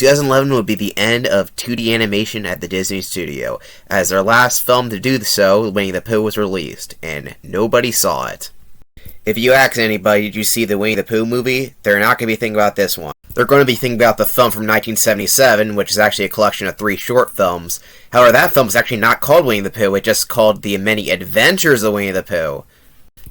2011 would be the end of 2D animation at the Disney studio, as their last film to do so, Winnie the Pooh, was released, and nobody saw it. If you ask anybody, did you see the Winnie the Pooh movie, they're not going to be thinking about this one. They're going to be thinking about the film from 1977, which is actually a collection of 3 short films. However, that film is actually not called Winnie the Pooh, it's just called The Many Adventures of Winnie the Pooh.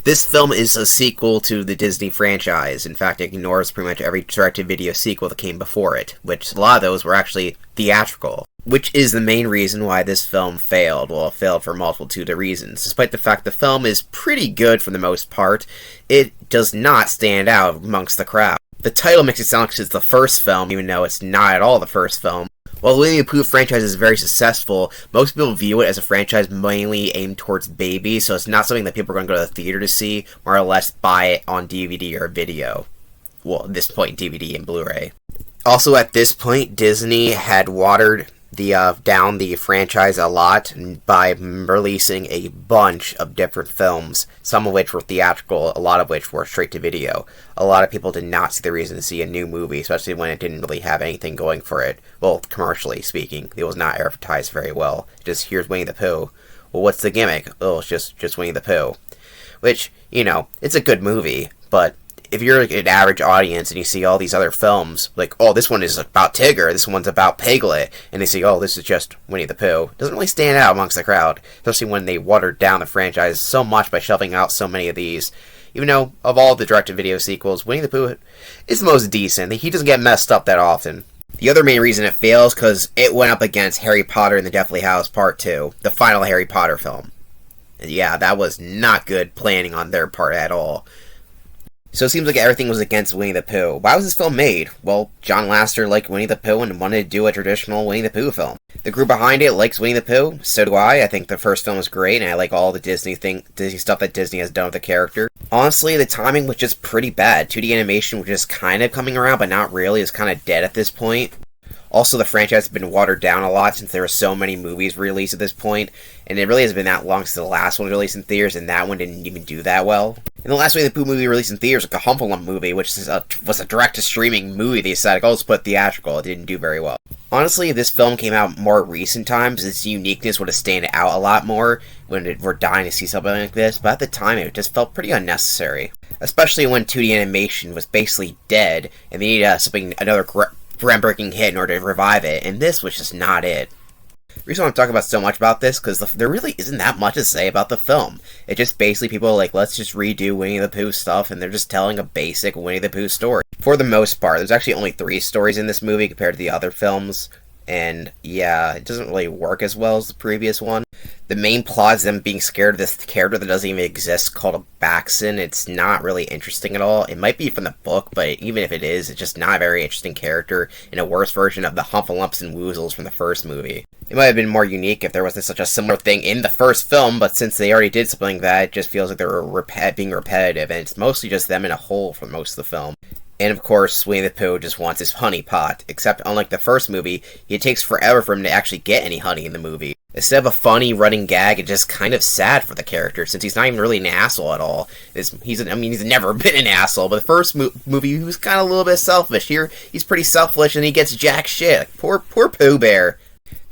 This film is a sequel to the Disney franchise. In fact, it ignores pretty much every direct-to-video sequel that came before it, which a lot of those were actually theatrical. Which is the main reason why this film failed. Well, it failed for a multitude of reasons. Despite the fact the film is pretty good for the most part, it does not stand out amongst the crowd. The title makes it sound like it's the first film, even though it's not at all the first film. While the Winnie the Pooh franchise is very successful, most people view it as a franchise mainly aimed towards babies, so it's not something that people are going to go to the theater to see, more or less buy it on DVD or video. Well, at this point, DVD and Blu-ray. Also, at this point, Disney had watered down the franchise a lot by releasing a bunch of different films, some of which were theatrical, a lot of which were straight to video. A lot of people did not see the reason to see a new movie, especially when it didn't really have anything going for it. Well, commercially speaking, it was not advertised very well. Just, here's Winnie the Pooh. Well, what's the gimmick? Oh, it's just Winnie the Pooh. Which, you know, it's a good movie, but if you're an average audience and you see all these other films, like, oh, this one is about Tigger, this one's about Piglet, and they see, oh, this is just Winnie the Pooh, it doesn't really stand out amongst the crowd, especially when they watered down the franchise so much by shoving out so many of these. Even though, of all the direct-to-video sequels, Winnie the Pooh is the most decent. He doesn't get messed up that often. The other main reason it fails because it went up against Harry Potter and the Deathly Hallows Part 2, the final Harry Potter film. And yeah, that was not good planning on their part at all. So it seems like everything was against Winnie the Pooh. Why was this film made? Well, John Lasseter liked Winnie the Pooh and wanted to do a traditional Winnie the Pooh film. The group behind it likes Winnie the Pooh, so do I. I think the first film was great, and I like all the Disney stuff that Disney has done with the character. Honestly, the timing was just pretty bad. 2D animation was just kind of coming around, but not really. It was kind of dead at this point. Also, the franchise has been watered down a lot since there were so many movies released at this point, and it really hasn't been that long since the last one was released in theaters, and that one didn't even do that well. And the last Winnie the Pooh movie released in theaters was like a Humpalump movie, which was a direct-to-streaming movie. They decided, oh, let's put theatrical. It didn't do very well. Honestly, if this film came out more recent times, its uniqueness would have stand out a lot more when we're dying to see something like this, but at the time it just felt pretty unnecessary. Especially when 2D animation was basically dead, and they needed another groundbreaking hit in order to revive it, and this was just not it. The reason I'm talking about so much about this, because there really isn't that much to say about the film. It's just basically people are like, let's just redo Winnie the Pooh stuff, and they're just telling a basic Winnie the Pooh story. For the most part, there's actually only 3 stories in this movie compared to the other films, and yeah, it doesn't really work as well as the previous one. The main plot is them being scared of this character that doesn't even exist called a Baxen. It's not really interesting at all. It might be from the book, but even if it is, it's just not a very interesting character and a worse version of the Humpalumps and Woozles from the first movie. It might have been more unique if there wasn't such a similar thing in the first film, but since they already did something like that, it just feels like they're being repetitive, and it's mostly just them in a hole for most of the film. And of course, Winnie the Pooh just wants his honey pot, except unlike the first movie, it takes forever for him to actually get any honey in the movie. Instead of a funny running gag, it's just kind of sad for the character, since he's not even really an asshole at all. He's never been an asshole, but the first movie, he was kind of a little bit selfish. Here, he's pretty selfish, and he gets jack shit. Like, poor Pooh Bear.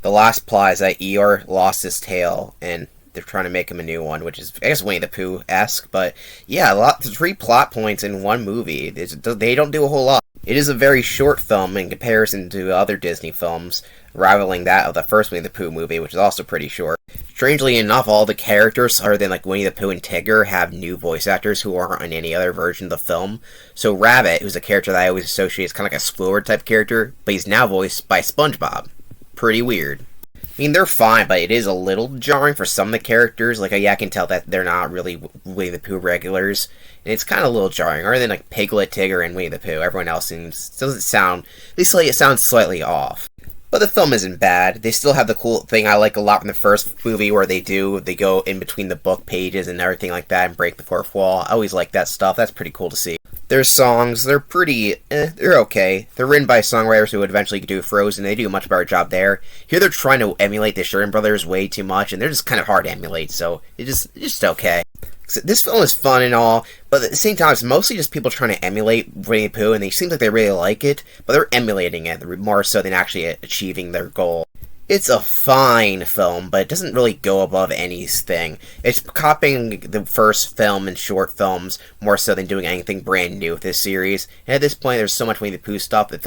The last plot is that Eeyore lost his tail, and they're trying to make him a new one, which is, I guess, Winnie the Pooh-esque, but yeah, 3 plot points in one movie. They don't do a whole lot. It is a very short film in comparison to other Disney films, rivaling that of the first Winnie the Pooh movie, which is also pretty short. Strangely enough, all the characters, other than like Winnie the Pooh and Tigger, have new voice actors who aren't in any other version of the film. So Rabbit, who's a character that I always associate as kind of like a Squidward type character, but he's now voiced by SpongeBob. Pretty weird. I mean, they're fine, but it is a little jarring for some of the characters. Like, yeah, I can tell that they're not really Winnie the Pooh regulars. And it's kind of a little jarring. Other than, like, Piglet, Tigger, and Winnie the Pooh, everyone else doesn't sound, at least it sounds slightly off. But the film isn't bad. They still have the cool thing I like a lot from the first movie where they go in between the book pages and everything like that and break the fourth wall. I always like that stuff. That's pretty cool to see. Their songs, they're pretty, they're okay. They're written by songwriters who would eventually do Frozen. They do a much better job there. Here they're trying to emulate the Sherman Brothers way too much, and they're just kind of hard to emulate, so it's just okay. So this film is fun and all, but at the same time, it's mostly just people trying to emulate Winnie the Pooh, and they seem like they really like it, but they're emulating it more so than actually achieving their goal. It's a fine film, but it doesn't really go above anything. It's copying the first film and short films more so than doing anything brand new with this series. And at this point, there's so much Winnie the Pooh stuff that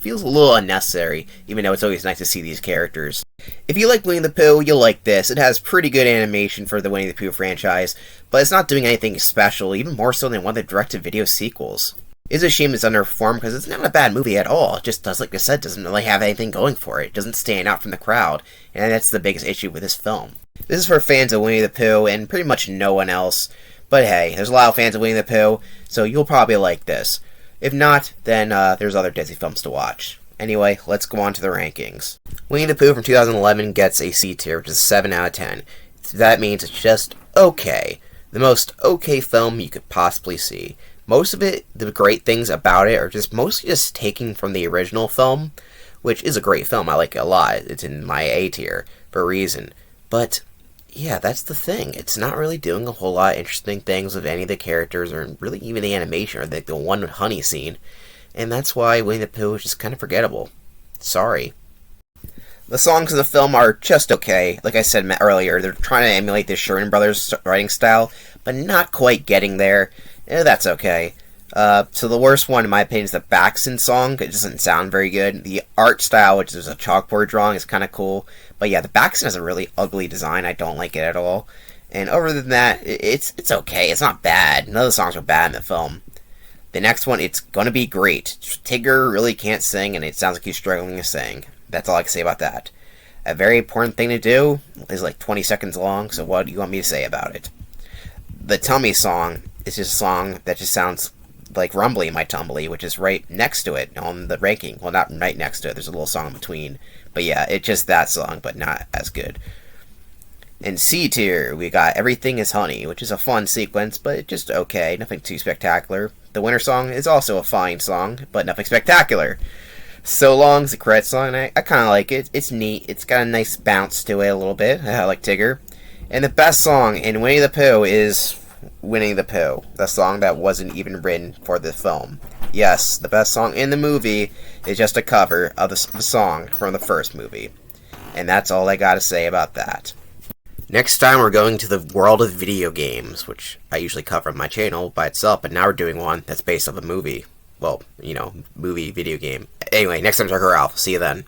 feels a little unnecessary, even though it's always nice to see these characters. If you like Winnie the Pooh, you'll like this. It has pretty good animation for the Winnie the Pooh franchise, but it's not doing anything special, even more so than one of the direct-to-video sequels. It's a shame it's underperformed because it's not a bad movie at all. It just does, like I said, doesn't really have anything going for it. It doesn't stand out from the crowd, and that's the biggest issue with this film. This is for fans of Winnie the Pooh and pretty much no one else. But hey, there's a lot of fans of Winnie the Pooh, so you'll probably like this. If not, then there's other Disney films to watch. Anyway, let's go on to the rankings. Winnie the Pooh from 2011 gets a C tier, which is 7 out of 10. That means it's just okay. The most okay film you could possibly see. Most of it, the great things about it, are just mostly just taken from the original film, which is a great film. I like it a lot. It's in my A tier for a reason. But, yeah, that's the thing. It's not really doing a whole lot of interesting things with any of the characters, or really even the animation, or the one honey scene. And that's why Winnie the Pooh is just kind of forgettable. Sorry. The songs in the film are just okay. Like I said earlier, they're trying to emulate the Sherman Brothers writing style, but not quite getting there. That's okay. So the worst one, in my opinion, is the Baxton song. It doesn't sound very good. The art style, which is a chalkboard drawing, is kind of cool. But yeah, the Baxton has a really ugly design. I don't like it at all. And other than that, it's okay. It's not bad. None of the songs are bad in the film. The next one, it's gonna be great. Tigger really can't sing, and it sounds like he's struggling to sing. That's all I can say about that. A very important thing to do is like 20 seconds long, so what do you want me to say about it? The Tummy song is just a song that just sounds like Rumbly My Tumbly, which is right next to it on the ranking. Well, not right next to it. There's a little song in between. But yeah, it's just that song, but not as good. In C tier, we got Everything is Honey, which is a fun sequence, but just okay. Nothing too spectacular. The Winter Song is also a fine song, but nothing spectacular. So Long's a credit song, and I kind of like it. It's neat. It's got a nice bounce to it a little bit. I like Tigger. And the best song in Winnie the Pooh is Winnie the Pooh, the song that wasn't even written for the film. Yes, the best song in the movie is just a cover of the song from the first movie. And that's all I gotta say about that. Next time we're going to the world of video games, which I usually cover on my channel by itself, but now we're doing one that's based off a movie. Well, movie, video game. Anyway, next time, Ralph. See you then.